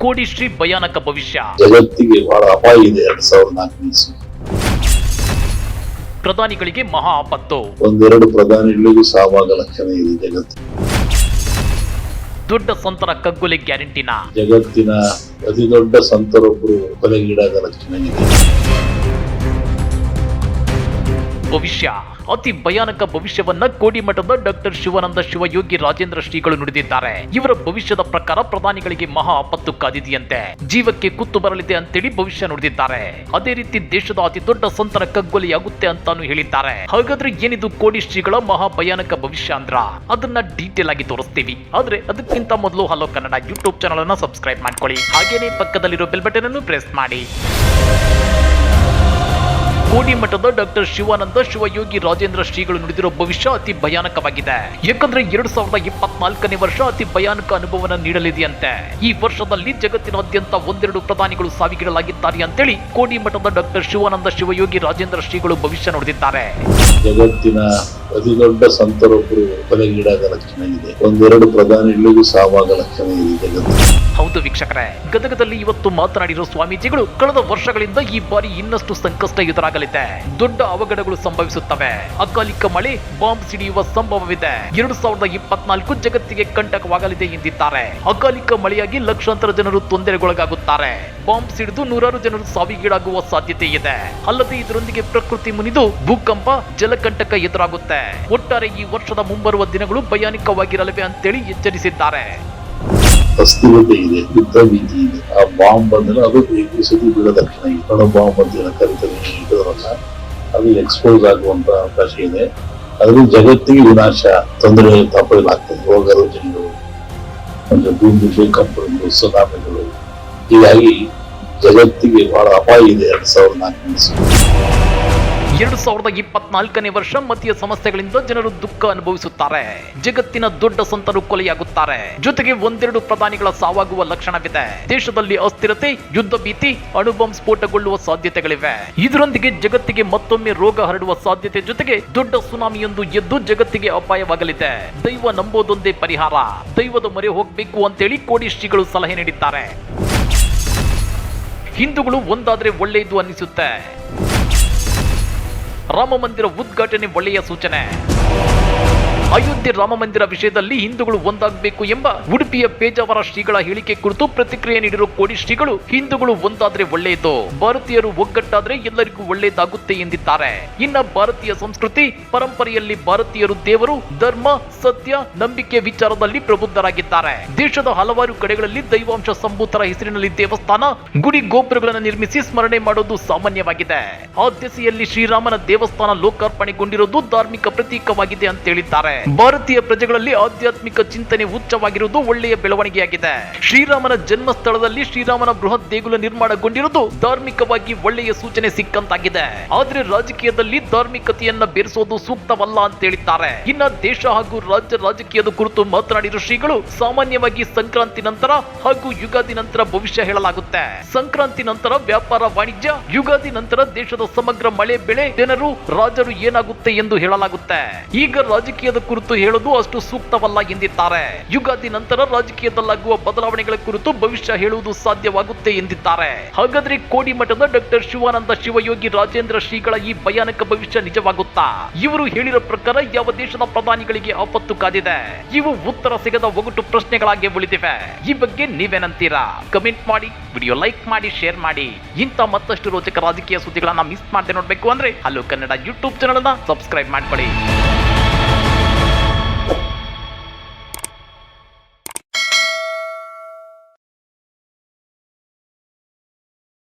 ಕೋಡಿ ಶ್ರೀ ಭಯಾನಕ ಭವಿಷ್ಯ. ಜಗತ್ತಿಗೆ ಬಹಳ ಅಪಾಯ ಇದೆ 2004 ಪ್ರಧಾನಿಗಳಿಗೆ ಮಹಾ ಆಪತ್ತು. ಒಂದೆರಡು ಪ್ರಧಾನಿಗಳಿಗೂ ಸಾವಾದ ಲಕ್ಷಣ ಇದೆ ಜಗತ್ತು. ದೊಡ್ಡ ಸಂತರ ಕಗ್ಗೊಲೆ ಗ್ಯಾರಂಟಿನ. ಜಗತ್ತಿನ ಅತಿ ದೊಡ್ಡ ಸಂತರೊಬ್ಬರು ಕೊಲೆಗೀಡಾದ ಲಕ್ಷಣ ಇದೆ. ಭವಿಷ್ಯ ಅತಿ ಭಯಾನಕ ಭವಿಷ್ಯವನ್ನ ಕೋಡಿಮಠದ ಡಾಕ್ಟರ್ ಶಿವಾನಂದ ಶಿವಯೋಗಿ ರಾಜೇಂದ್ರ ಶ್ರೀಗಳು ನುಡಿದಿದ್ದಾರೆ. ಇವರ ಭವಿಷ್ಯದ ಪ್ರಕಾರ ಪ್ರಧಾನಿಗಳಿಗೆ ಮಹಾ ಆಪತ್ತು ಕಾದಿದೆಯಂತೆ, ಜೀವಕ್ಕೆ ಕುತ್ತು ಬರಲಿದೆ ಅಂತೇಳಿ ಭವಿಷ್ಯ ನುಡಿದಿದ್ದಾರೆ. ಅದೇ ರೀತಿ ದೇಶದ ಅತಿ ದೊಡ್ಡ ಸಂತರ ಕಗ್ಗೊಲೆಯಾಗುತ್ತೆ ಅಂತಾನು ಹೇಳಿದ್ದಾರೆ. ಹಾಗಾದ್ರೆ ಏನಿದು ಕೋಡಿ ಶ್ರೀಗಳ ಮಹಾ ಭಯಾನಕ ಭವಿಷ್ಯ ಅಂದ್ರ ಅದನ್ನ ಡೀಟೇಲ್ ಆಗಿ ತೋರಿಸ್ತೀವಿ. ಆದ್ರೆ ಅದಕ್ಕಿಂತ ಮೊದಲು ಹಲೋ ಕನ್ನಡ ಯೂಟ್ಯೂಬ್ ಚಾನಲ್ ಅನ್ನ ಸಬ್ಸ್ಕ್ರೈಬ್ ಮಾಡ್ಕೊಳ್ಳಿ. ಹಾಗೇನೆ ಪಕ್ಕದಲ್ಲಿರೋ ಬೆಲ್ ಬಟನ್ ಅನ್ನು ಪ್ರೆಸ್ ಮಾಡಿ. ಕೋಡಿಮಠದ ಡಾಕ್ಟರ್ ಶಿವಾನಂದ ಶಿವಯೋಗಿ ರಾಜೇಂದ್ರ ಶ್ರೀಗಳು ನುಡಿದಿರೋ ಭವಿಷ್ಯ ಅತಿ ಭಯಾನಕವಾಗಿದೆ. ಯಾಕಂದ್ರೆ 2024ನೇ ವರ್ಷ ಅತಿ ಭಯಾನಕ ಅನುಭವನ ನೀಡಲಿದೆಯಂತೆ. ಈ ವರ್ಷದಲ್ಲಿ ಜಗತ್ತಿನಾದ್ಯಂತ ಒಂದೆರಡು ಪ್ರಧಾನಿಗಳು ಸಾವಿಗೀಡಲಾಗಿದ್ದಾರೆ ಅಂತೇಳಿ ಕೋಡಿಮಠದ ಡಾಕ್ಟರ್ ಶಿವಾನಂದ ಶಿವಯೋಗಿ ರಾಜೇಂದ್ರ ಶ್ರೀಗಳು ಭವಿಷ್ಯ ನುಡಿದಿದ್ದಾರೆ. ಜಗತ್ತಿನ ಅತಿ ದೊಡ್ಡ ಸಂತರೊಬ್ಬರು ಕೊಲೆಗೀಡಾದ ಲಕ್ಷಣ ಇದೆ. ಒಂದೆರಡು ಪ್ರಧಾನಿಗಳಿಗೂ ಸಾವಾದ ಲಕ್ಷಣ ಇದೆ ಜಗತ್ತು. ಹೌದು ವೀಕ್ಷಕರೇ, ಗದಗದಲ್ಲಿ ಇವತ್ತು ಮಾತನಾಡಿರೋ ಸ್ವಾಮೀಜಿಗಳು ಕಳೆದ ವರ್ಷಗಳಿಂದ ಈ ಬಾರಿ ಇನ್ನಷ್ಟು ಸಂಕಷ್ಟ ಎದುರಾಗಲಿದೆ. ದೊಡ್ಡ ಅವಘಡಗಳು ಸಂಭವಿಸುತ್ತವೆ. ಅಕಾಲಿಕ ಮಳೆ, ಬಾಂಬ್ ಸಿಡಿಯುವ ಸಂಭವವಿದೆ. 2024 ಜಗತ್ತಿಗೆ ಕಂಟಕವಾಗಲಿದೆ ಎಂದಿದ್ದಾರೆ. ಅಕಾಲಿಕ ಮಳೆಯಾಗಿ ಲಕ್ಷಾಂತರ ಜನರು ತೊಂದರೆಗೊಳಗಾಗುತ್ತಾರೆ. ಬಾಂಬ್ ಸಿಡಿದು ನೂರಾರು ಜನರು ಸಾವಿಗೀಡಾಗುವ ಸಾಧ್ಯತೆ ಇದೆ. ಅಲ್ಲದೆ ಇದರೊಂದಿಗೆ ಪ್ರಕೃತಿ ಮುನಿದು ಭೂಕಂಪ, ಜಲಕಂಟಕ ಎದುರಾಗುತ್ತೆ. ಒಟ್ಟಾರೆ ಈ ವರ್ಷದ ಮುಂಬರುವ ದಿನಗಳು ಭಯಾನಕವಾಗಿರಲಿವೆ ಅಂತೇಳಿ ಎಚ್ಚರಿಸಿದ್ದಾರೆ. ಅಸ್ಥಿರತೆ ಇದೆ, ಯುದ್ಧ ಭೀತಿ ಇದೆ. ಆ ಬಾಂಬ್ ಬಂದ್ರೆ ಅದು ಸತಿ ಬೀಳೋ ಲಕ್ಷಣ ಇದೆ. ಅಣು ಬಾಂಬ್ ಅಂತ ಕರಿತಾರೆ ಇಟ್ಟದ್ರಲ್ಲ, ಅದು ಎಕ್ಸ್ಪೋಸ್ ಆಗುವಂತ ಅವಕಾಶ ಇದೆ. ಅದರಿಂದ ಜಗತ್ತಿಗೆ ವಿನಾಶ, ತೊಂದರೆ ತಾಪಗಳಾಗ್ತದೆ. ರೋಗ ರುಜಿನಗಳು, ಅಂದ್ರೆ ಭೂಮಿ ಭೂಕಂಪಗಳು, ಸುನಾಮಿಗಳು. ಹೀಗಾಗಿ ಜಗತ್ತಿಗೆ ಬಹಳ ಅಪಾಯ ಇದೆ 2024ನೇ ವರ್ಷ ಮತೀಯ ಸಮಸ್ಯೆಗಳಿಂದ ಜನರು ದುಃಖ ಅನುಭವಿಸುತ್ತಾರೆ. ಜಗತ್ತಿನ ದೊಡ್ಡ ಸಂತರು ಕೊಲೆಯಾಗುತ್ತಾರೆ. ಜೊತೆಗೆ ಒಂದೆರಡು ಪ್ರಧಾನಿಗಳ ಸಾವಾಗುವ ಲಕ್ಷಣವಿದೆ. ದೇಶದಲ್ಲಿ ಅಸ್ಥಿರತೆ, ಯುದ್ಧ ಭೀತಿ, ಅಣುಬಾಂಬ್ ಸ್ಫೋಟಗೊಳ್ಳುವ ಸಾಧ್ಯತೆಗಳಿವೆ. ಇದರೊಂದಿಗೆ ಜಗತ್ತಿಗೆ ಮತ್ತೊಮ್ಮೆ ರೋಗ ಹರಡುವ ಸಾಧ್ಯತೆ ಜೊತೆಗೆ ದೊಡ್ಡ ಸುನಾಮಿಯೊಂದು ಎದ್ದು ಜಗತ್ತಿಗೆ ಅಪಾಯವಾಗಲಿದೆ. ದೈವ ನಂಬೋದೊಂದೇ ಪರಿಹಾರ. ದೈವದ ಮೊರೆ ಹೋಗಬೇಕು ಅಂತೇಳಿ ಕೋಡಿ ಶ್ರೀಗಳು ಸಲಹೆ ನೀಡಿದ್ದಾರೆ. ಹಿಂದೂಗಳು ಒಂದಾದ್ರೆ ಒಳ್ಳೆಯದು ಅನ್ನಿಸುತ್ತೆ. ರಾಮ ಮಂದಿರ ಉದ್ಘಾಟನೆ ಒಳ್ಳೆಯ ಸೂಚನೆ. ಅಯೋಧ್ಯೆ ರಾಮ ಮಂದಿರ ವಿಷಯದಲ್ಲಿ ಹಿಂದೂಗಳು ಒಂದಾಗಬೇಕು ಎಂಬ ಉಡುಪಿಯ ಪೇಜಾವರ ಶ್ರೀಗಳ ಹೇಳಿಕೆ ಕುರಿತು ಪ್ರತಿಕ್ರಿಯೆ ನೀಡಿರುವ ಕೋಡಿ ಶ್ರೀಗಳು ಹಿಂದೂಗಳು ಒಂದಾದ್ರೆ ಒಳ್ಳೆಯದು, ಭಾರತೀಯರು ಒಗ್ಗಟ್ಟಾದ್ರೆ ಎಲ್ಲರಿಗೂ ಒಳ್ಳೆಯದಾಗುತ್ತೆ ಎಂದಿದ್ದಾರೆ. ಇನ್ನ ಭಾರತೀಯ ಸಂಸ್ಕೃತಿ ಪರಂಪರೆಯಲ್ಲಿ ಭಾರತೀಯರು ದೇವರು, ಧರ್ಮ, ಸತ್ಯ, ನಂಬಿಕೆ ವಿಚಾರದಲ್ಲಿ ಪ್ರಬುದ್ಧರಾಗಿದ್ದಾರೆ. ದೇಶದ ಹಲವಾರು ಕಡೆಗಳಲ್ಲಿ ದೈವಾಂಶ ಸಂಭೂತರ ಹೆಸರಿನಲ್ಲಿ ದೇವಸ್ಥಾನ, ಗುಡಿ ಗೋಪುರಗಳನ್ನು ನಿರ್ಮಿಸಿ ಸ್ಮರಣೆ ಮಾಡೋದು ಸಾಮಾನ್ಯವಾಗಿದೆ. ಆ ದಿಸೆಯಲ್ಲಿ ಶ್ರೀರಾಮನ ದೇವಸ್ಥಾನ ಲೋಕಾರ್ಪಣೆಗೊಂಡಿರೋದು ಧಾರ್ಮಿಕ ಪ್ರತೀಕವಾಗಿದೆ ಅಂತ ಹೇಳಿದ್ದಾರೆ. ಭಾರತೀಯ ಪ್ರಜೆಗಳಲ್ಲಿ ಆಧ್ಯಾತ್ಮಿಕ ಚಿಂತನೆ ಉಚ್ಚವಾಗಿರುವುದು ಒಳ್ಳೆಯ ಬೆಳವಣಿಗೆಯಾಗಿದೆ. ಶ್ರೀರಾಮನ ಜನ್ಮಸ್ಥಳದಲ್ಲಿ ಶ್ರೀರಾಮನ ಬೃಹತ್ ದೇಗುಲ ನಿರ್ಮಾಣಗೊಂಡಿರುವುದು ಧಾರ್ಮಿಕವಾಗಿ ಒಳ್ಳೆಯ ಸೂಚನೆ ಸಿಕ್ಕಂತಾಗಿದೆ. ಆದ್ರೆ ರಾಜಕೀಯದಲ್ಲಿ ಧಾರ್ಮಿಕತೆಯನ್ನ ಬೆರೆಸೋದು ಸೂಕ್ತವಲ್ಲ ಅಂತ ಹೇಳಿದ್ದಾರೆ. ಇನ್ನ ದೇಶ ಹಾಗೂ ರಾಜ್ಯ ರಾಜಕೀಯದ ಕುರಿತು ಮಾತನಾಡಿರುವ ಶ್ರೀಗಳು ಸಾಮಾನ್ಯವಾಗಿ ಸಂಕ್ರಾಂತಿ ನಂತರ ಹಾಗೂ ಯುಗಾದಿ ನಂತರ ಭವಿಷ್ಯ ಹೇಳಲಾಗುತ್ತೆ. ಸಂಕ್ರಾಂತಿ ನಂತರ ವ್ಯಾಪಾರ ವಾಣಿಜ್ಯ, ಯುಗಾದಿ ನಂತರ ದೇಶದ ಸಮಗ್ರ ಮಳೆ ಬೆಳೆ, ಜನರು, ರಾಜರು ಏನಾಗುತ್ತೆ ಎಂದು ಹೇಳಲಾಗುತ್ತೆ. ಈಗ ರಾಜಕೀಯದ ಕುರಿತು ಹೇಳೋದು ಅಷ್ಟು ಸೂಕ್ತವಲ್ಲ ಎಂದಿದ್ದಾರೆ. ಯುಗಾದಿ ನಂತರ ರಾಜಕೀಯದಲ್ಲಾಗುವ ಬದಲಾವಣೆಗಳ ಕುರಿತು ಭವಿಷ್ಯ ಹೇಳುವುದು ಸಾಧ್ಯವಾಗುತ್ತೆ ಎಂದಿದ್ದಾರೆ. ಹಾಗಾದ್ರೆ ಕೋಡಿಮಠದ ಡಾಕ್ಟರ್ ಶಿವಾನಂದ ಶಿವಯೋಗಿ ರಾಜೇಂದ್ರ ಶ್ರೀಗಳ ಈ ಭಯಾನಕ ಭವಿಷ್ಯ ನಿಜವಾಗುತ್ತಾ? ಇವರು ಹೇಳಿರೋ ಪ್ರಕಾರ ಯಾವ ದೇಶದ ಪ್ರಧಾನಿಗಳಿಗೆ ಆಪತ್ತು ಕಾದಿದೆ? ಇವು ಉತ್ತರ ಸಿಗದ ಒಗಟು ಪ್ರಶ್ನೆಗಳಾಗಿ ಉಳಿದಿವೆ. ಈ ಬಗ್ಗೆ ನೀವೇನಂತೀರಾ? ಕಮೆಂಟ್ ಮಾಡಿ, ವಿಡಿಯೋ ಲೈಕ್ ಮಾಡಿ, ಶೇರ್ ಮಾಡಿ. ಇಂಥ ಮತ್ತಷ್ಟು ರೋಚಕ ರಾಜಕೀಯ ಸುದ್ದಿಗಳನ್ನ ಮಿಸ್ ಮಾಡದೆ ನೋಡ್ಬೇಕು ಅಂದ್ರೆ ಹಲೋ ಕನ್ನಡ ಯೂಟ್ಯೂಬ್ ಚಾನಲ್ ಅನ್ನ ಸಬ್ಸ್ಕ್ರೈಬ್ ಮಾಡ್ಕೊಳ್ಳಿ.